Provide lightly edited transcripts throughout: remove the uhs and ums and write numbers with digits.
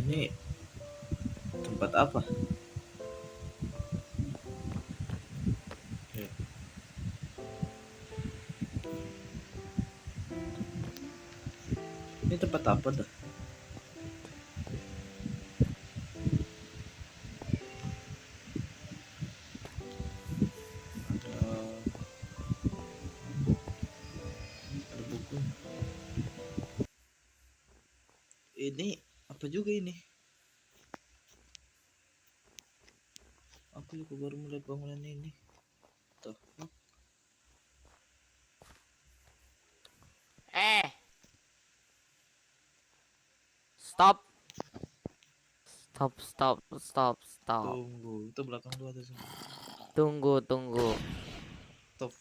Ini tempat apa? Ya. Ini tempat apa dah? Ada, ada buku. Ini apa juga ini? Aku juga baru melihat bangunan ini. Tuh. Eh, stop, stop, stop, stop, stop. Tunggu, itu belakang lu ada semua. Tunggu, tunggu, Stop.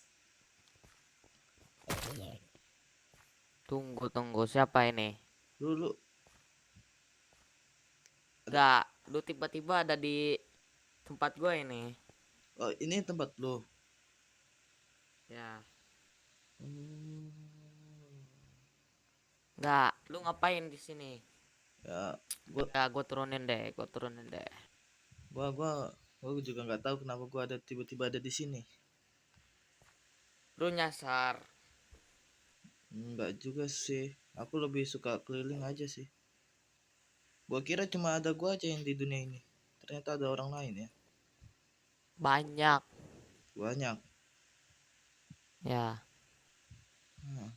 tunggu, tunggu. Siapa ini? Lu ada. Gak, lu tiba-tiba ada di tempat gue ini. Oh, ini tempat lu. Ya, Hmm, gak. Lu ngapain di sini? ya, gua Ya, gue turunin deh, gue turunin deh. gua gua gua juga nggak tahu kenapa gua ada tiba-tiba ada di sini. Lu nyasar. Enggak juga sih. Aku lebih suka keliling aja sih. Gua kira cuma ada gua aja yang di dunia ini. Ternyata ada orang lain ya. Banyak. Banyak. Ya, Nah.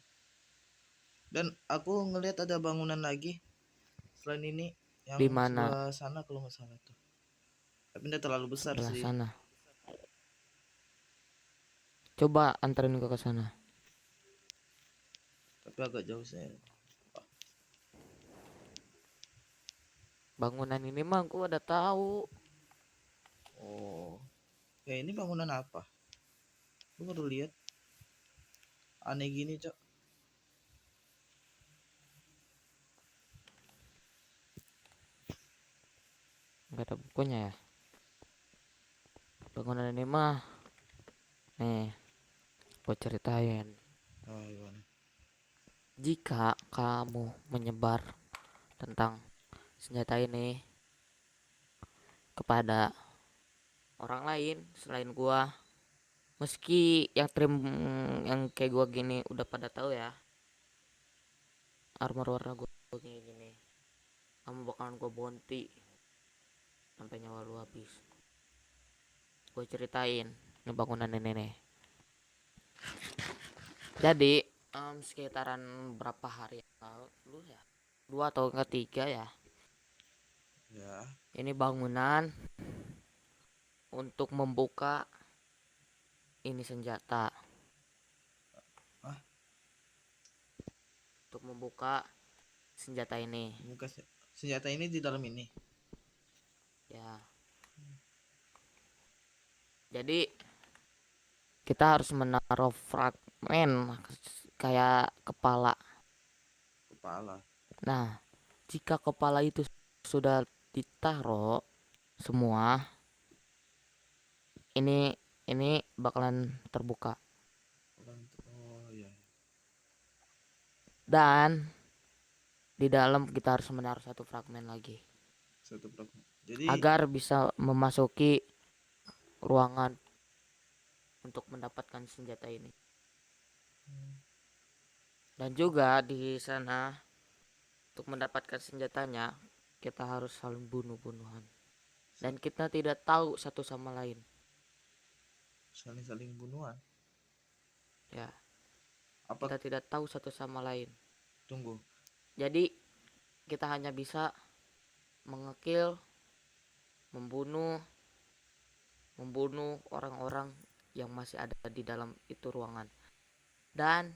Dan aku ngelihat ada bangunan lagi selain ini yang di mana? sebelah sana kalau nggak salah tuh. Tapi tidak terlalu besar Sebelah sih. sana. Coba anterin gue ke sana. Tapi agak jauh sih. Bangunan ini mah gue udah tahu. Oh. Ya ini bangunan apa? Lu baru lihat. Aneh gini, Cok. Gak ada bukunya ya. Bangunan ini mah, nih, gue ceritain. Oh, gimana? Jika kamu menyebar tentang senjata ini kepada orang lain selain gua, meski yang yang kayak gua gini udah pada tahu ya, armor warna gua kayak gini, kamu bakalan gua bonti sampai nyawa lu habis. Gua ceritain nih bangunan ini nih. Jadi sekitaran berapa hari yang lalu ya, 2 atau 3 ya, Ya. ini bangunan untuk membuka ini senjata, Ah, untuk membuka senjata ini. bukan senjata ini di dalam ini. Ya, jadi kita harus menaruh fragmen kayak kepala. Kepala. Nah, jika kepala itu sudah ditaruh semua, ini ini bakalan terbuka. Oh iya. Dan di dalam kita harus menaruh satu fragmen lagi Satu fragmen. Jadi agar bisa memasuki ruangan untuk mendapatkan senjata ini. Dan juga di sana untuk mendapatkan senjatanya kita harus saling bunuh-bunuhan. Dan kita tidak tahu satu sama lain. saling-saling bunuhan. Ya, Apa kita tidak tahu satu sama lain. tunggu. Jadi kita hanya bisa mengekil, membunuh, membunuh orang-orang yang masih ada di dalam itu ruangan. Dan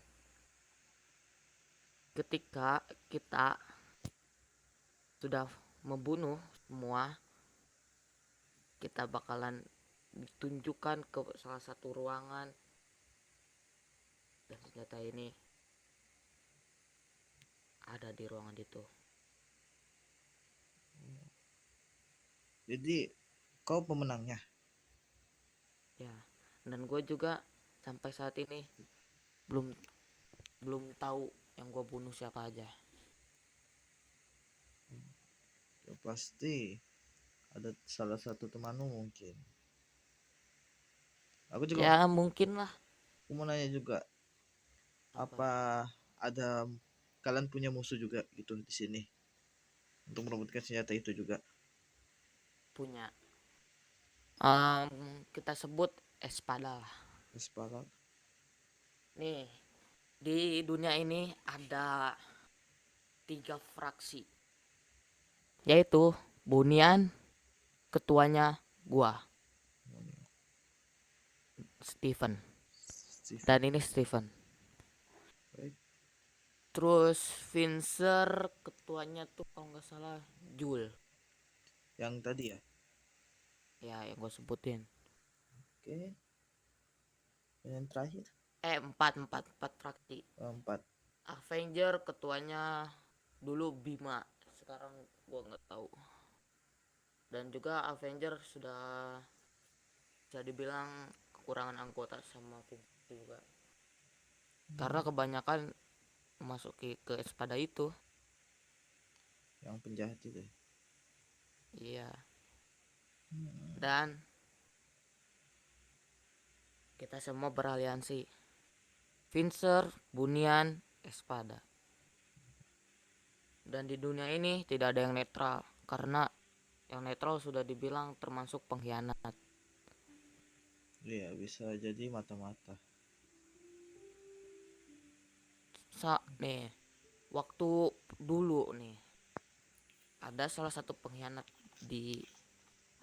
ketika kita sudah membunuh semua, kita bakalan ditunjukkan ke salah satu ruangan dan senjata ini ada di ruangan itu. Jadi kau pemenangnya. Ya, dan gue juga sampai saat ini belum belum tahu yang gue bunuh siapa aja. Pasti ada salah satu temanmu mungkin. Aku juga Ya mungkin lah. aku mau nanya juga, Apa? apa ada kalian punya musuh juga gitu di sini untuk merebutkan senjata itu juga? Punya. Kita sebut Espada lah. Sepakat. Nih, di dunia ini ada 3 fraksi, yaitu Bunian, ketuanya gua, Steven. Steven. Dan ini Steven. Baik. Terus Vincer, ketuanya tuh kalau nggak salah Jul. Yang tadi ya. Ya, yang gue sebutin. Oke. Yang terakhir. Empat fraksi. Empat. Avenger ketuanya dulu Bima, sekarang gua nggak tahu. Dan juga Avenger sudah bisa dibilang kekurangan anggota sama Vince juga, karena kebanyakan memasuki ke Espada itu. Yang penjahat itu ya? Iya. Dan kita semua beraliansi, Vincer, Bunian, Espada. Dan di dunia ini tidak ada yang netral, karena yang netral sudah dibilang termasuk pengkhianat. Iya, bisa jadi mata-mata. Nih, waktu dulu nih ada salah satu pengkhianat di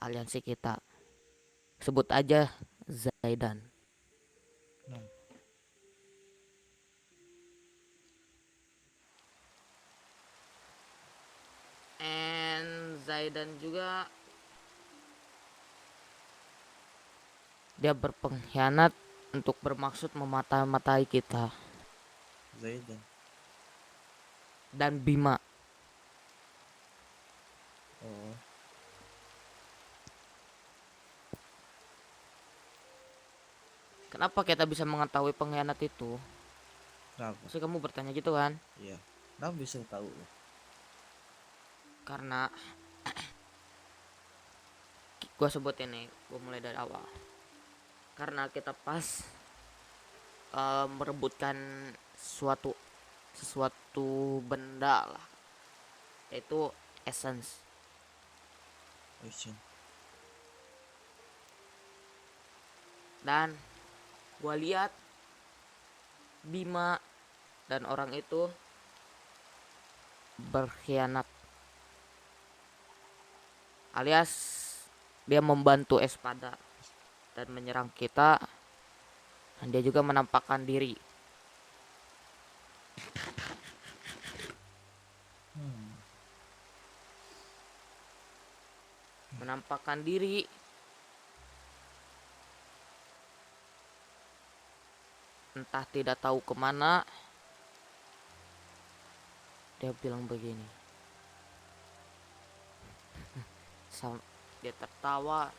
aliansi kita. Sebut aja Zaidan. Nah, And Zaidan juga dia berpengkhianat untuk bermaksud memata-matai kita Zaidan. dan Bima. Oh, Kenapa kita bisa mengetahui pengkhianat itu? kenapa? Pasti kamu bertanya gitu kan? Iya. Kenapa bisa tahu ya? Karena gue sebutin nih, gue mulai dari awal. Karena kita pas merebutkan sesuatu benda lah, yaitu essence. Action. Dan gue lihat Bima dan orang itu berkhianat, alias dia membantu Espada dan menyerang kita, dan dia juga menampakkan diri. Menampakkan diri entah tidak tahu kemana. Dia bilang begini, dia tertawa.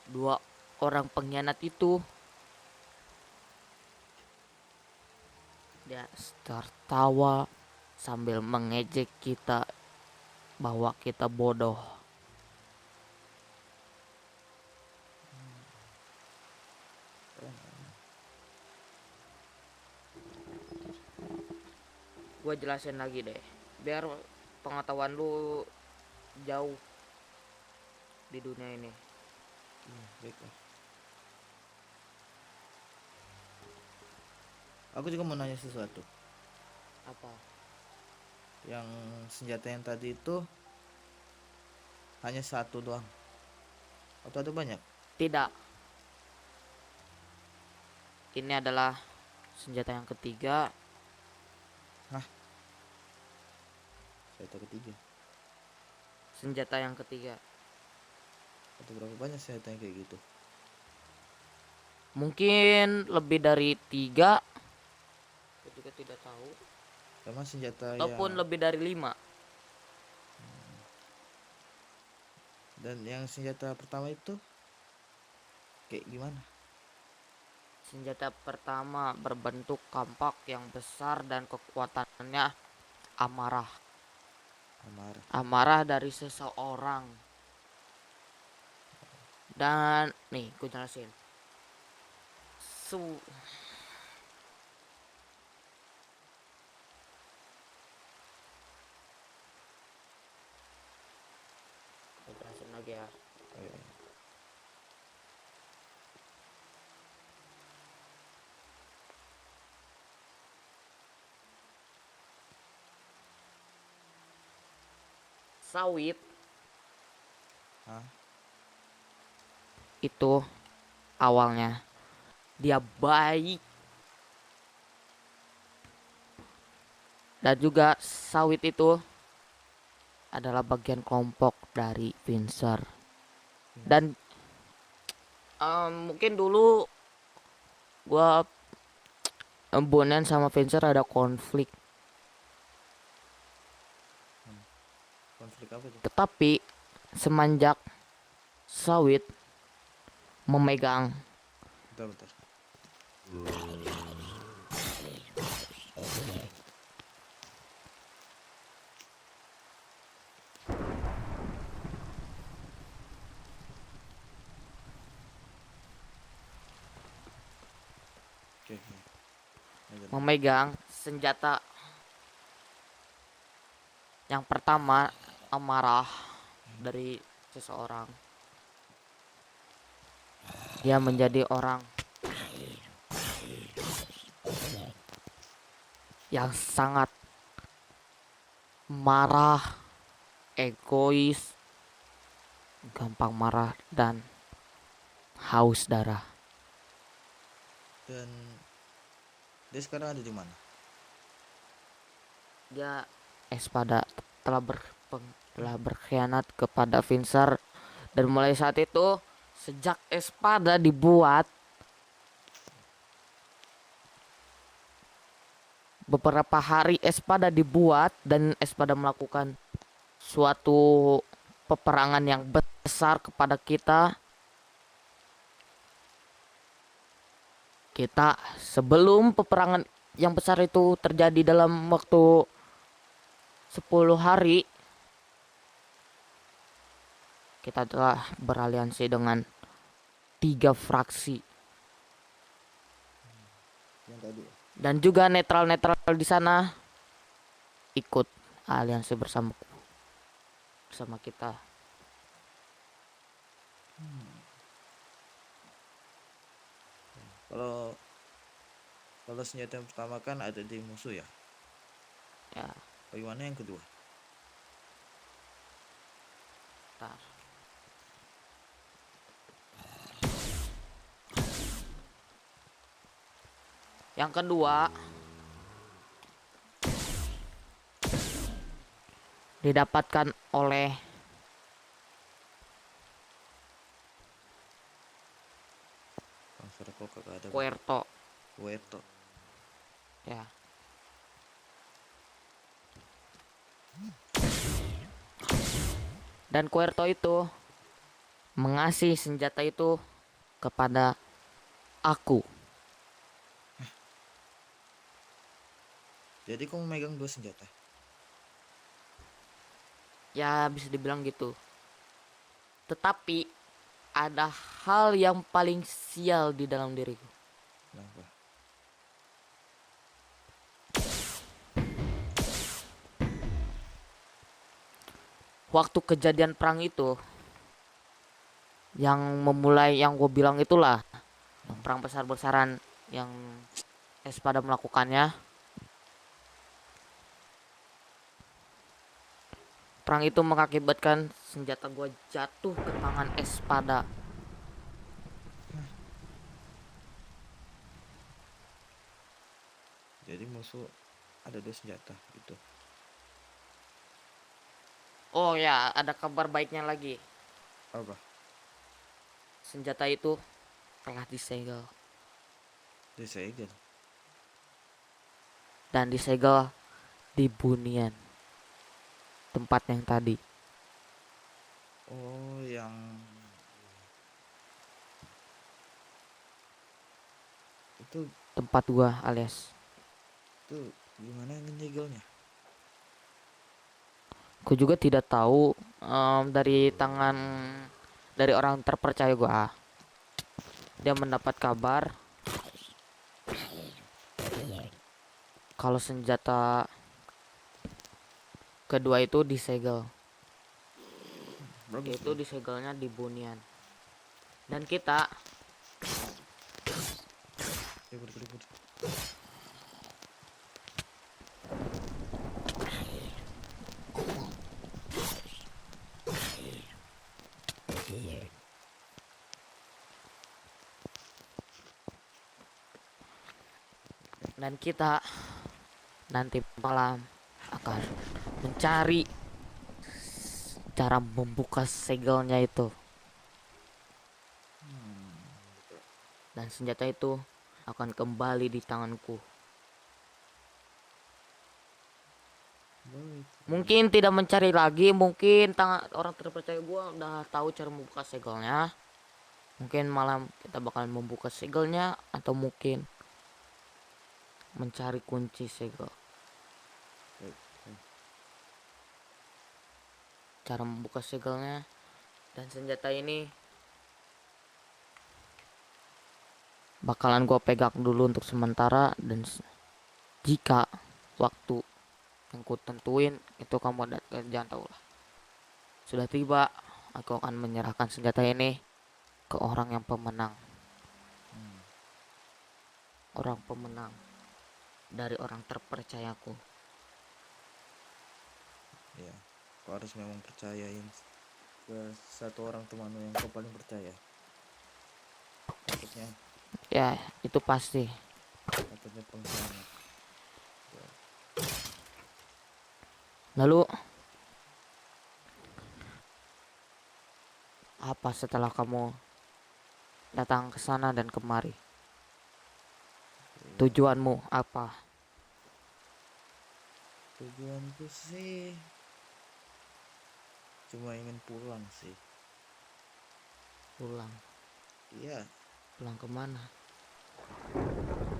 Dua orang pengkhianat itu, dia tertawa sambil mengejek kita bahwa kita bodoh. Gue jelasin lagi deh, biar pengetahuan lu jauh di dunia ini. Baiklah. Aku juga mau nanya sesuatu. Apa? Yang senjata yang tadi itu hanya satu doang? Atau ada banyak? Tidak. Ini adalah senjata yang ketiga. Hah? Senjata ketiga? Senjata yang ketiga. Atau berapa banyak senjata yang kayak gitu? Mungkin lebih dari 3. Saya juga tidak tahu. Sama senjata Ataupun yang lebih dari 5. dan yang senjata pertama itu kayak gimana? Senjata pertama berbentuk kampak yang besar dan kekuatannya amarah. Amarah. Amarah dari seseorang. Dan nih gue jelasin. Su gue jelasin lagi ya. Oh, iya, iya. Sawit Hah? itu awalnya dia baik, dan juga Sawit itu adalah bagian kelompok dari Fincher. Dan mungkin dulu gua Bonen sama Fincher ada konflik, Konflik apa tuh? tetapi semenjak Sawit memegang Bentar, bentar. Oke, oke. Lanjut, lanjut. memegang senjata yang pertama, amarah dari seseorang, dia menjadi orang yang sangat marah, egois, gampang marah, dan haus darah. Dan dia sekarang ada di mana? Dia Espada telah telah berkhianat kepada Fincher, dan mulai saat itu, sejak Espada dibuat, beberapa hari Espada dibuat dan Espada melakukan suatu peperangan yang besar kepada kita. Sebelum peperangan yang besar itu terjadi dalam waktu 10 hari, kita telah beraliansi dengan 3 fraksi. Yang tadi ya? Dan juga netral-netral di sana ikut aliansi bersama kita. Kalau kalau senjata yang pertama kan ada di musuh ya. Ya, Bagaimana yang kedua? ntar. Yang kedua didapatkan oleh Transfer kok kagak ada. Querto. Weto. Ya. Dan Querto itu mengasih senjata itu kepada aku. Jadi kamu megang 2 senjata. Ya bisa dibilang gitu. Tetapi ada hal yang paling sial di dalam diriku. Kenapa? Waktu kejadian perang itu, yang memulai, yang gue bilang itulah, yang perang besar-besaran yang Espada melakukannya. Perang itu mengakibatkan senjata gue jatuh ke tangan Espada. Jadi musuh ada 2 senjata gitu. Oh ya, ada kabar baiknya lagi. Apa? Senjata itu telah disegel. Disegel. Dan disegel di Bunian, tempat yang tadi. Oh, yang itu Tempat gua alias. gimana ngejegelnya? Aku juga tidak tahu dari tangan dari orang terpercaya gua. Dia mendapat kabar kalau senjata kedua itu disegel. Bagus Itu bro. disegelnya di Bunian. Dan kita Ribut ribut. dan kita nanti malam akan mencari cara membuka segelnya itu. Dan senjata itu akan kembali di tanganku. Baik. Mungkin tidak mencari lagi, mungkin orang terpercaya gua udah tahu cara membuka segelnya. Mungkin malam kita bakalan membuka segelnya atau mungkin mencari kunci segel. Baik. Cara membuka segelnya dan senjata ini bakalan gua pegang dulu untuk sementara, dan jika waktu yang ku tentuin itu kamu jangan tahu lah. Sudah tiba, aku akan menyerahkan senjata ini ke orang yang pemenang. Orang pemenang dari orang terpercayaku. Ya, kau harus memang percayain ke satu orang temanmu yang kau paling percaya. Takutnya Ya, itu pasti. pengkhianat. Lalu apa setelah kamu datang ke sana dan kemari? Tujuanmu apa? Tujuanku sih cuma ingin pulang sih. Pulang. Iya, Pulang kemana?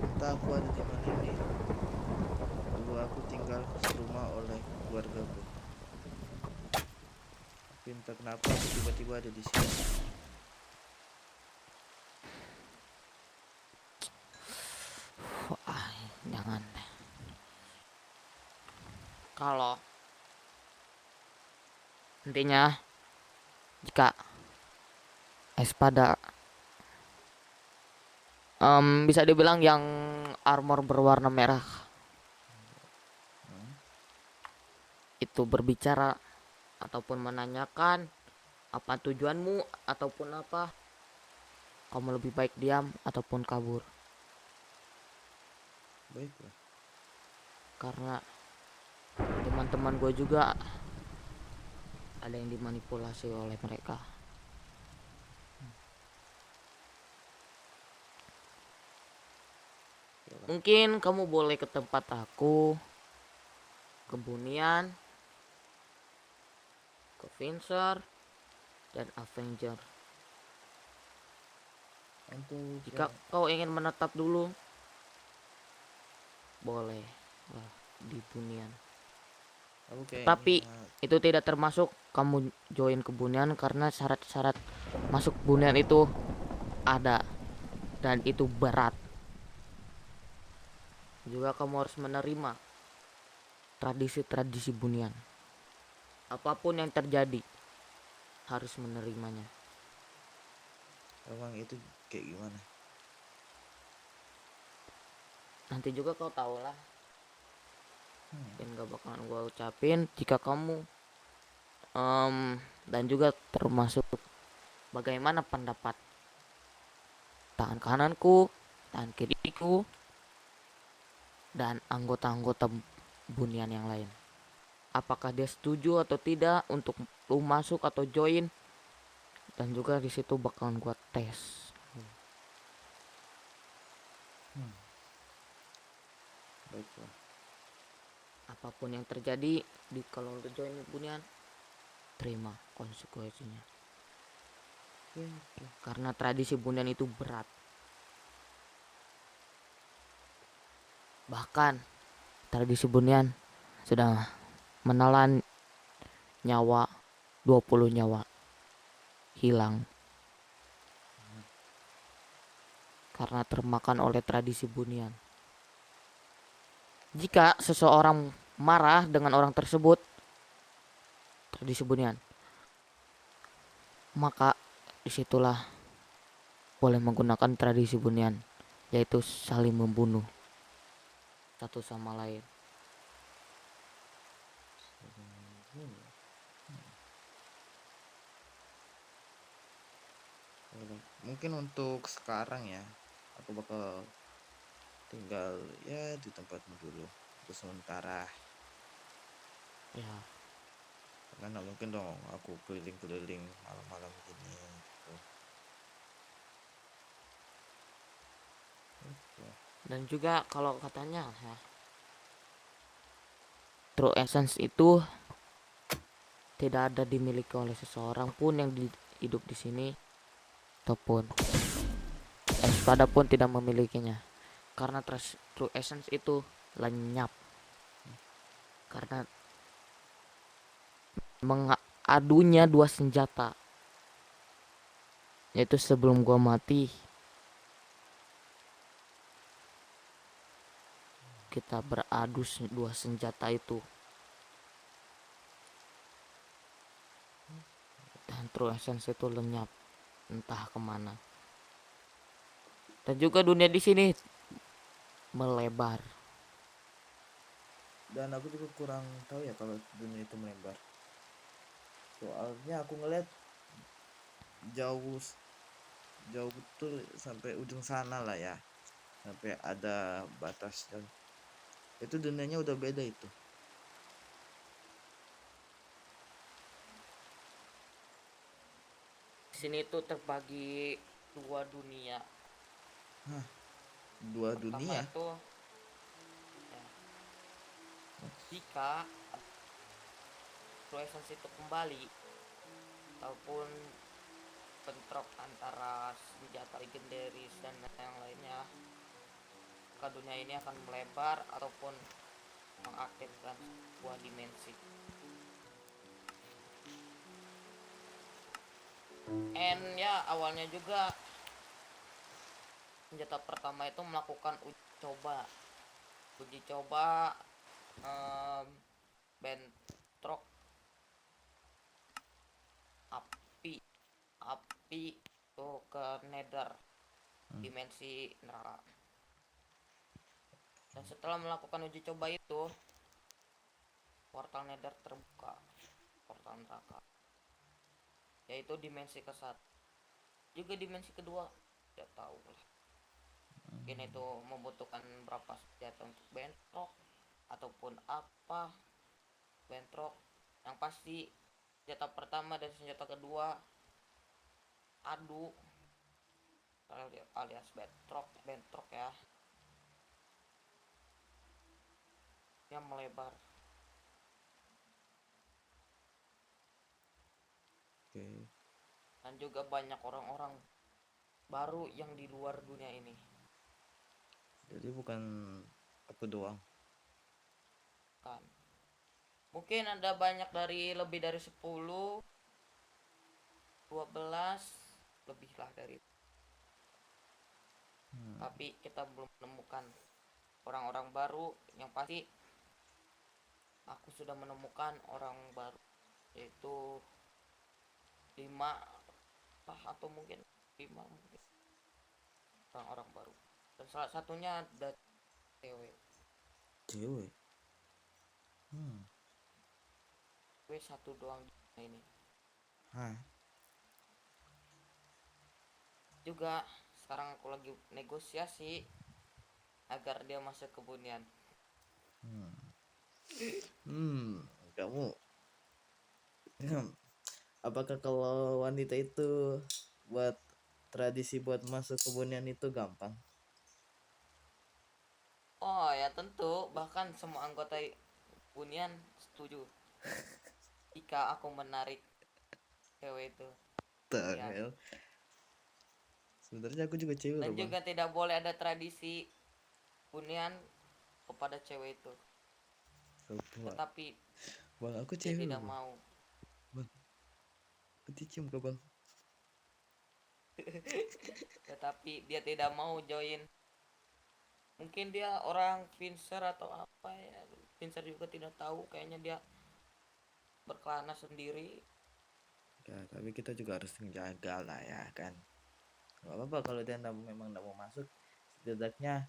entah aku ada di mana ini. Dulu aku tinggal serumah oleh keluargaku. Tapi entah kenapa aku tiba-tiba ada di sini. Wah, jangan. Kalau intinya jika Espada bisa dibilang yang armor berwarna merah itu berbicara ataupun menanyakan apa tujuanmu ataupun apa, kamu lebih baik diam ataupun kabur. Baiklah. Karena teman-teman gue juga ada yang dimanipulasi oleh mereka. Mungkin kamu boleh ke tempat aku, ke Bunian, ke Vincer, dan Avenger. Untuk Jika kau ingin menetap dulu, boleh lah di Bunian. aku Tapi kayaknya itu tidak termasuk kamu join ke Bunian karena syarat-syarat masuk Bunian itu ada dan itu berat. Juga kamu harus menerima tradisi-tradisi Bunian. Apapun yang terjadi harus menerimanya. emang itu kayak gimana? Nanti juga kau tahu lah. Dan gak bakalan gue ucapin jika kamu dan juga termasuk bagaimana pendapat tangan kananku, tangan kiriku, dan anggota-anggota Bunian yang lain. Apakah dia setuju atau tidak untuk lu masuk atau join, dan juga di situ bakalan gua tes. Baiklah. Apapun yang terjadi di kalau lu join Bunian, terima konsekuensinya. Karena tradisi Bunian itu berat. Bahkan tradisi Bunian sudah menelan nyawa, 20 nyawa hilang karena termakan oleh tradisi bunian. Jika seseorang marah dengan orang tersebut, tradisi bunian, maka disitulah boleh menggunakan tradisi bunian, yaitu saling membunuh satu sama lain. Mungkin untuk sekarang ya, aku bakal tinggal ya di tempatmu dulu untuk sementara. Ya, Karena nggak mungkin dong aku keliling-keliling malam-malam gini gitu. Gitu. dan juga kalau katanya ya, true essence itu tidak ada dimiliki oleh seseorang pun yang hidup di sini, ataupun Espada pun tidak memilikinya. Karena true essence itu lenyap. Karena mengadunya dua senjata. Yaitu sebelum gua mati, kita beradu dua senjata itu. Dan true essence itu lenyap entah kemana. Dan juga dunia di sini melebar. Dan aku juga kurang tahu ya kalau dunia itu melebar. Soalnya aku ngeliat jauh jauh betul sampai ujung sana lah ya, sampai ada batas, dan itu dunianya udah beda itu. Di sini tuh terbagi dua dunia. Hah, dua Pertama dunia. itu ya, jika true essence itu kembali ataupun bentrok antara senjata legendaris dan yang lainnya, maka dunia ini akan melebar ataupun mengaktifkan sebuah dimensi. And ya awalnya juga senjata pertama itu melakukan uji coba um, bentrok api api tuh ke nether, dimensi neraka. Dan setelah melakukan uji coba itu, portal nether terbuka, portal neraka, yaitu dimensi ke satu. Juga dimensi kedua tidak tahu lah, mungkin itu membutuhkan berapa senjata untuk bentrok ataupun apa bentrok. Yang pasti senjata pertama dan senjata kedua adu alias bentrok ya, yang melebar. Oke. Dan juga banyak orang-orang baru yang di luar dunia ini. Jadi bukan aku doang. Kan mungkin ada banyak, dari lebih dari 10, 12, lebih lah dari itu. Tapi kita belum menemukan orang-orang baru. Yang pasti aku sudah menemukan orang baru, yaitu 5 atau mungkin 5 mungkin orang-orang baru. Dan salah satunya ada cewek. Cewek. Hmm. Cewek satu doang di dunia ini. Hah. Juga sekarang aku lagi negosiasi agar dia masuk ke bunian. Kamu apakah kalau wanita itu buat tradisi buat masuk kebunian itu gampang? Oh ya tentu, bahkan semua anggota bunian setuju jika aku menarik cewek itu bunian. Tengel. Sebenarnya aku juga cewek Dan loh bang. juga tidak boleh ada tradisi bunian kepada cewek itu. Bang, Tetapi bang aku dia cewek loh tidak bang. mau. Dicium ke bang. Tetapi dia tidak mau join. Mungkin dia orang pincer atau apa ya. Pincer juga tidak tahu, kayaknya dia berkelana sendiri. Ya, tapi kita juga harus menjaga lah ya kan. Gak apa-apa kalau dia memang nggak mau masuk, setidaknya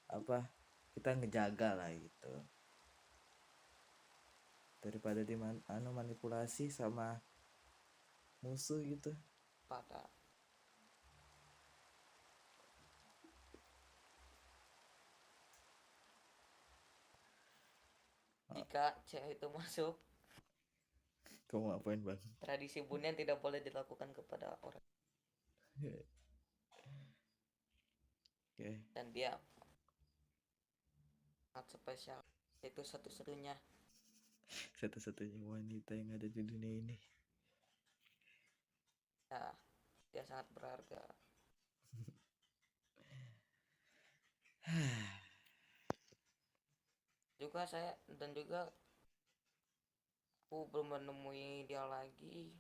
apa, kita ngejaga lah gitu, daripada di manipulasi sama musuh gitu. Pada jika cewek itu masuk, Kamu ngapain bang? tradisi bunian tidak boleh dilakukan kepada orang. Oke. Dan dia sangat spesial. Itu satu-satunya. Satu-satunya wanita yang ada di dunia ini. Ya, dia sangat berharga. Juga saya dan juga aku belum menemui dia lagi.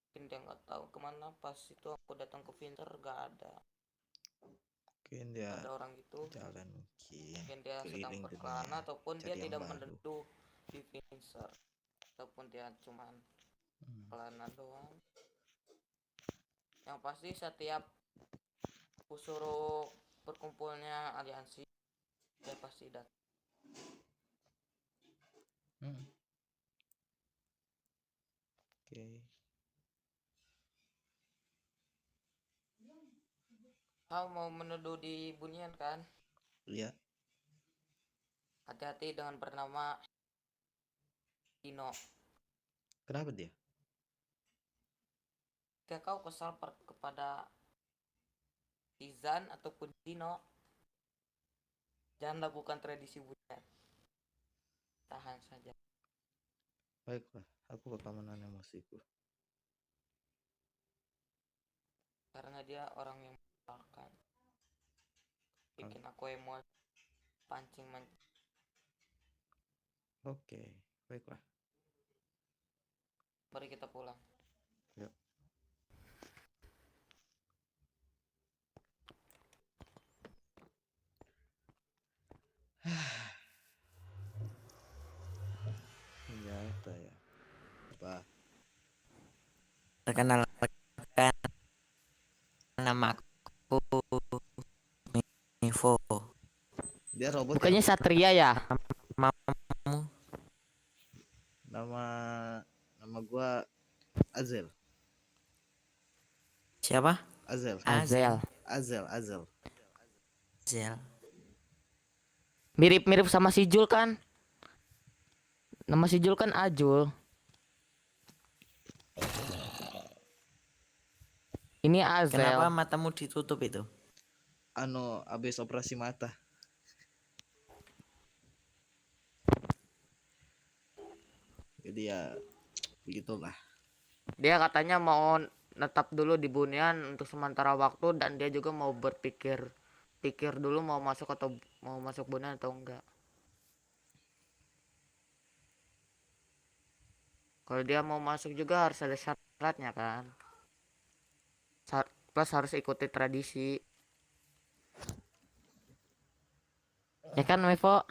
Mungkin dia nggak tahu kemana. Pas itu aku datang ke Pinter gak ada. Mungkin dia Ada orang itu. jalan, mungkin Mungkin dia sedang keliling dunia berkelana ataupun dia cari yang tidak baru. menentu di Pincer. Ataupun dia cuman kelana doang. Yang pasti setiap aku suruh berkumpulnya aliansi, dia pasti datang. Oke. Kau mau menuduh di Bunian kan? Iya. Hati-hati dengan bernama Dino. Kenapa dia? Jika kau kesal kepada Izan ataupun Dino, jangan lakukan tradisi Bunian. Tahan saja. Baiklah, aku bakal menahan emosiku. Karena dia orang yang menyebalkan. Bikin aku emosi. Pancing. Oke, baiklah. Mari kita pulang. Yuk. Senjata ya. Apa? Perkenalkan nama aku Info. Dia robot ya? Bukannya Satria ya? Nama nama gua Azel. Siapa? Azel. Azel. Azel. Mirip-mirip sama si Jul kan? Nama si Jul kan Ajul. Ini Azel. Kenapa matamu ditutup itu? Abis operasi mata. Jadi ya begitulah. Dia katanya mau netap dulu di Bunian untuk sementara waktu, dan dia juga mau pikir dulu mau masuk Bunian atau enggak. Kalau dia mau masuk juga harus ada syaratnya kan. Plus harus ikuti tradisi. Ya kan, Mevo?